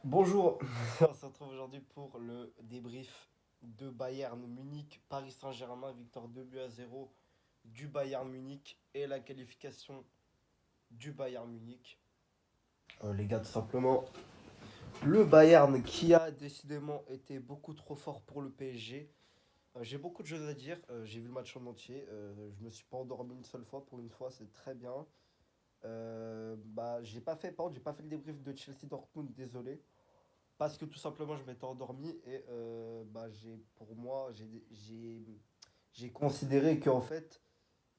Bonjour, on se retrouve aujourd'hui pour le débrief de Bayern Munich, Paris Saint-Germain, victoire 2-0 du Bayern Munich et la qualification du Bayern Munich. Les gars, tout simplement, le Bayern qui a décidément été beaucoup trop fort pour le PSG. J'ai beaucoup de choses à dire, j'ai vu le match en entier, je me suis pas endormi une seule fois, pour une fois c'est très bien. J'ai pas fait, par contre, j'ai pas fait le débrief de Chelsea Dortmund, désolé. Parce que tout simplement, je m'étais endormi et pour moi, j'ai considéré qu'en fait,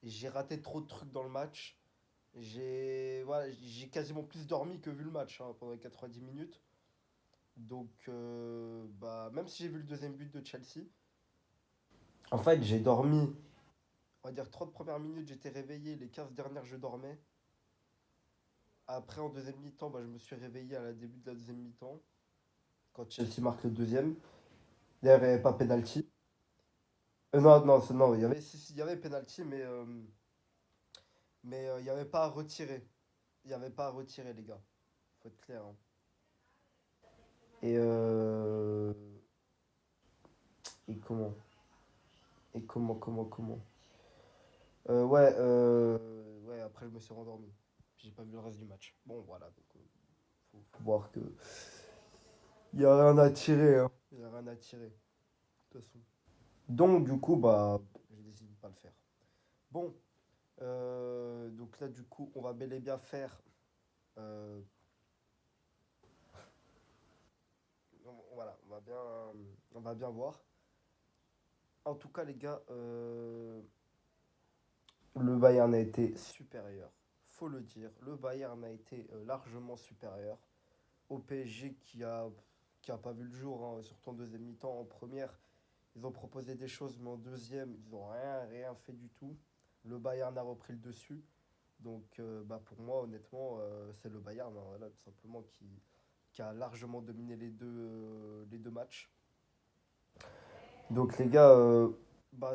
j'ai raté trop de trucs dans le match. J'ai quasiment plus dormi que vu le match pendant les 90 minutes. Donc, même si j'ai vu le deuxième but de Chelsea, en fait, j'ai dormi, on va dire 30 premières minutes, j'étais réveillé, les 15 dernières, je dormais. Après, en deuxième mi-temps, je me suis réveillé à la début de la deuxième mi-temps, quand Chelsea marque le deuxième. D'ailleurs, il n'y avait pas penalty. Non, non, non, il y avait penalty, mais il n'y avait pas à retirer. Il n'y avait pas à retirer, les gars. Faut être clair, hein. Et, euh, et comment comment ouais, après, je me suis rendormi. J'ai pas vu le reste du match. Bon, voilà, donc faut voir que il y a rien à tirer, hein. Il y a rien à tirer, de toute façon. Donc, du coup, j'ai décidé de pas le faire. Bon, donc là, du coup, on va bel et bien faire. euh, voilà, on va bien voir. En tout cas, les gars, le Bayern a été supérieur. Faut le dire. Le Bayern a été largement supérieur au PSG qui a pas vu le jour, hein, surtout en deuxième mi-temps. En première, ils ont proposé des choses, mais en deuxième, ils n'ont rien fait du tout. Le Bayern a repris le dessus. Donc, pour moi, honnêtement, c'est le Bayern, hein, voilà, tout simplement, qui a largement dominé les deux matchs. Donc les gars,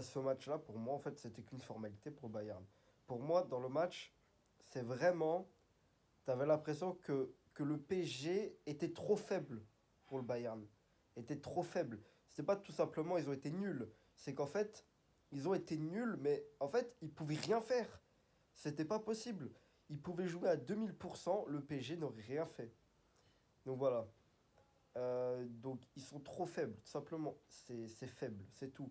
ce match-là, pour moi, en fait, c'était qu'une formalité pour le Bayern. Pour moi, dans le match, c'est vraiment, t'avais l'impression que le PSG était trop faible pour le Bayern. Était trop faible. C'était pas tout simplement, ils ont été nuls. C'est qu'en fait, ils ont été nuls, mais en fait, ils pouvaient rien faire. C'était pas possible. Ils pouvaient jouer à 2000%, le PSG n'aurait rien fait. Donc voilà. Donc ils sont trop faibles, tout simplement. C'est faible, c'est tout.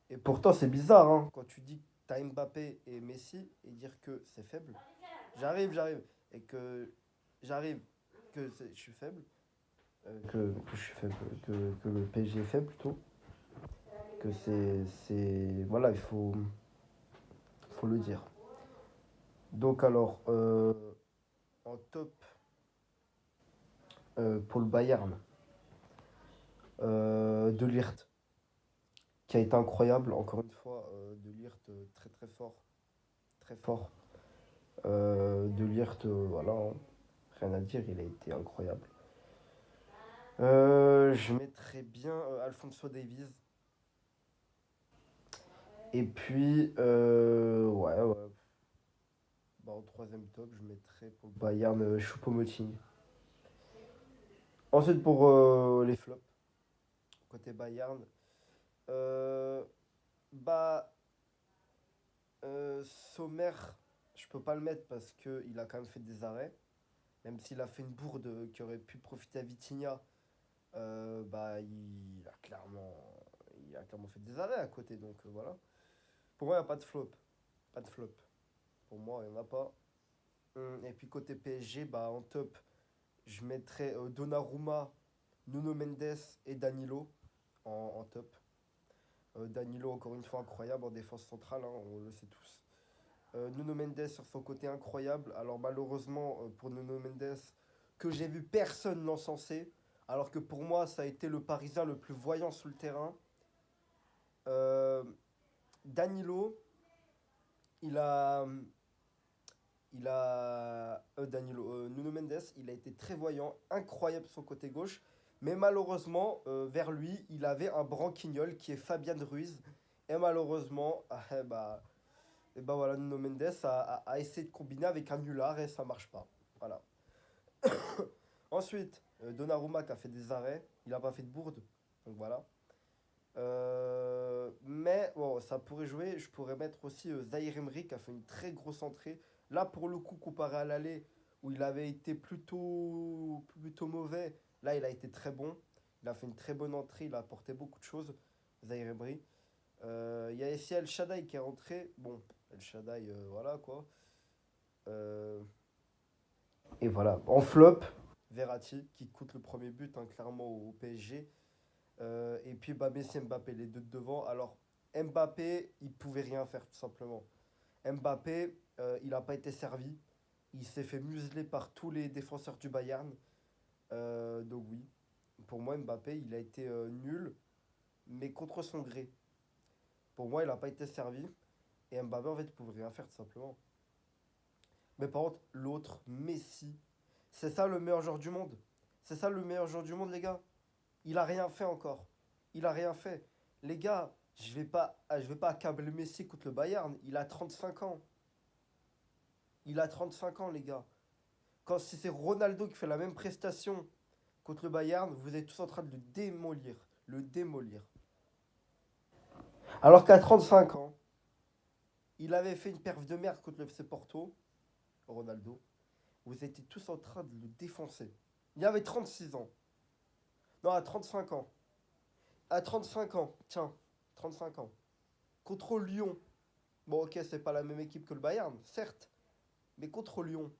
Et pourtant, c'est bizarre, hein, quand tu dis que t'as Mbappé et Messi et dire que c'est faible. J'arrive. Et que j'arrive, je suis faible. Que je suis faible. Que le PSG est faible plutôt. Que voilà, faut le dire. Donc, alors, en top pour le Bayern, De Ligt, qui a été incroyable, encore une fois, De Ligt très très fort. Très fort. De Ligt, voilà, hein, rien à dire, il a été incroyable. Je mettrais bien Alfonso Davies. Et puis, ouais. En troisième top, je mettrais pour le Bayern Choupo-Moting. Ensuite, pour les flops, côté Bayern, euh, bah, Sommer, je peux pas le mettre parce qu'il a quand même fait des arrêts. Même s'il a fait une bourde qui aurait pu profiter à Vitinha, il a clairement fait des arrêts à côté. Donc voilà. Pour moi, il n'y a pas de flop. Pas de flop. Pour moi, il n'y en a pas. Et puis côté PSG, en top, je mettrais Donnarumma, Nuno Mendes et Danilo en top. Danilo, encore une fois, incroyable en défense centrale, hein, on le sait tous. Nuno Mendes sur son côté incroyable. Alors malheureusement pour Nuno Mendes, que j'ai vu personne l'encenser, alors que pour moi, ça a été le Parisien le plus voyant sur le terrain. Euh, Danilo, il a, Nuno Mendes, il a été très voyant, incroyable son côté gauche. Mais malheureusement, vers lui, il avait un branquignol qui est Fabian Ruiz. Et malheureusement, voilà, Nuno Mendes a essayé de combiner avec un nulard et ça marche pas. Voilà. Ensuite, Donnarumma qui a fait des arrêts, il n'a pas fait de bourde. Donc voilà. Mais bon, ça pourrait jouer. Je pourrais mettre aussi Zaïre Emery qui a fait une très grosse entrée. Là, pour le coup, comparé à l'aller où il avait été plutôt mauvais, là, il a été très bon. Il a fait une très bonne entrée. Il a apporté beaucoup de choses, Zaïre Emery. Il y a ici El Shaddai qui est rentré. Bon, El Shaddai, voilà quoi. Euh, et voilà. En flop, Verratti qui coûte le premier but hein, clairement au PSG. Et puis bah, Messi Mbappé, les deux de devant. Alors Mbappé, il pouvait rien faire tout simplement. Mbappé, il n'a pas été servi. Il s'est fait museler par tous les défenseurs du Bayern. Donc oui, pour moi Mbappé, il a été nul, mais contre son gré. Pour moi, il n'a pas été servi. Et Mbappé, en fait, il pouvait rien faire tout simplement. Mais par contre, l'autre, Messi, c'est ça le meilleur joueur du monde. C'est ça le meilleur joueur du monde, les gars. Il a rien fait encore. Il a rien fait. Les gars, je vais pas accabler Messi contre le Bayern. Il a 35 ans. Il a 35 ans, les gars. Quand si c'est Ronaldo qui fait la même prestation contre le Bayern, vous êtes tous en train de le démolir. Le démolir. Alors qu'à 35 ans, il avait fait une perf de merde contre le FC Porto, Ronaldo. Vous étiez tous en train de le défoncer. Il avait 36 ans. Non, à 35 ans. À 35 ans. Tiens, 35 ans. Contre Lyon. Bon, ok, c'est pas la même équipe que le Bayern, certes. Mais contre Lyon.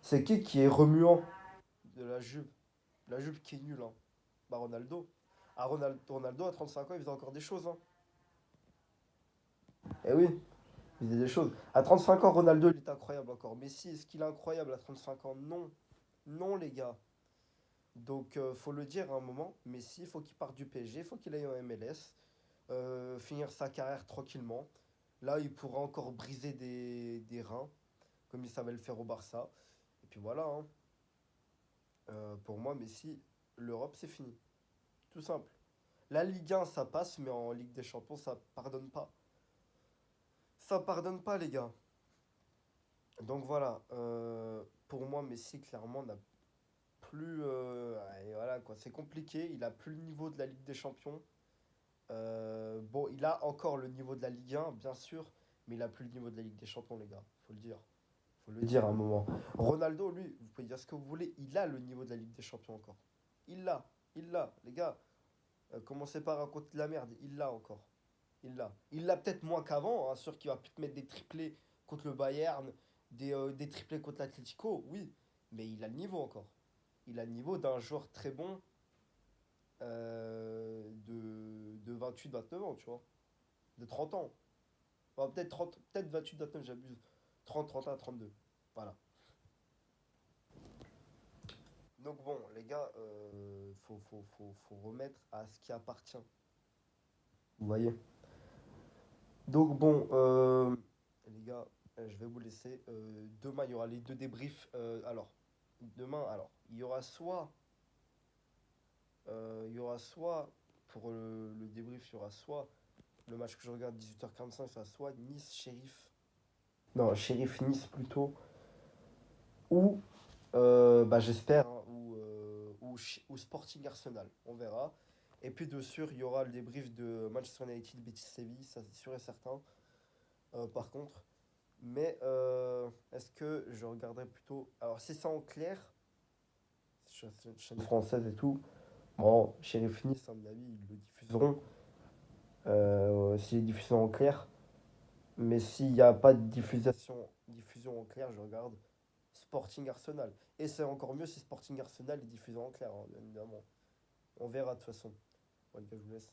C'est qui est remuant de la Juve? La Juve qui est nulle, hein. Bah, Ronaldo. Ah, Ronaldo, à 35 ans, il faisait encore des choses, hein. Eh oui, il faisait des choses. À 35 ans, Ronaldo, il est incroyable encore. Messi, est-ce qu'il est incroyable à 35 ans? Non. Non, les gars. Donc, faut le dire à un moment. Messi, il faut qu'il parte du PSG, il faut qu'il aille en MLS. Finir sa carrière tranquillement. Là, il pourra encore briser des reins, comme il savait le faire au Barça. Et puis voilà, hein. Pour moi, Messi, l'Europe, c'est fini. Tout simple. La Ligue 1, ça passe, mais en Ligue des Champions, ça pardonne pas. Ça pardonne pas, les gars. Donc voilà, pour moi, Messi, clairement, n'a plus. Et voilà, quoi. C'est compliqué. Il a plus le niveau de la Ligue des Champions. Bon, il a encore le niveau de la Ligue 1, bien sûr, mais il a plus le niveau de la Ligue des Champions, les gars. Faut le dire. Faut le dire à un moment. Ronaldo, lui, vous pouvez dire ce que vous voulez, il a le niveau de la Ligue des Champions encore. Il l'a, il l'a, les gars. Commencez pas à raconter de la merde, il l'a encore. Il l'a. Il l'a peut-être moins qu'avant, hein, sûr qu'il va plus te mettre des triplés contre le Bayern, des triplés contre l'Atlético, oui, mais il a le niveau encore. Il a le niveau d'un joueur très bon de 28-29 ans, tu vois. De 30 ans. Enfin, peut-être 30, peut-être 28-29, j'abuse. 30, 31, 32. Voilà. Donc bon, les gars, faut remettre à ce qui appartient. Vous voyez? Donc bon, les gars, je vais vous laisser. Demain, il y aura les deux débriefs. Alors, demain, alors, il y aura soit, pour le débrief, il y aura soit le match que je regarde 18h45, ça soit Nice Sheriff. Non, Sheriff Nice plutôt. Ou, bah, j'espère, hein, ou Sporting Arsenal. On verra. Et puis, de sûr, il y aura le débrief de Manchester United Betis Séville, ça c'est sûr et certain. Par contre. Mais est-ce que je regarderai plutôt. Alors, si c'est en clair, sur cette chaîne française et tout, bon, Sheriff Nice, à mon avis, ils le diffuseront. S'il est diffusé en clair. Mais s'il n'y a pas de diffusion en clair, je regarde Sporting Arsenal. Et c'est encore mieux si Sporting Arsenal est diffusé en clair, hein, bien évidemment. On verra de toute façon. Bon, les gars, je vous laisse.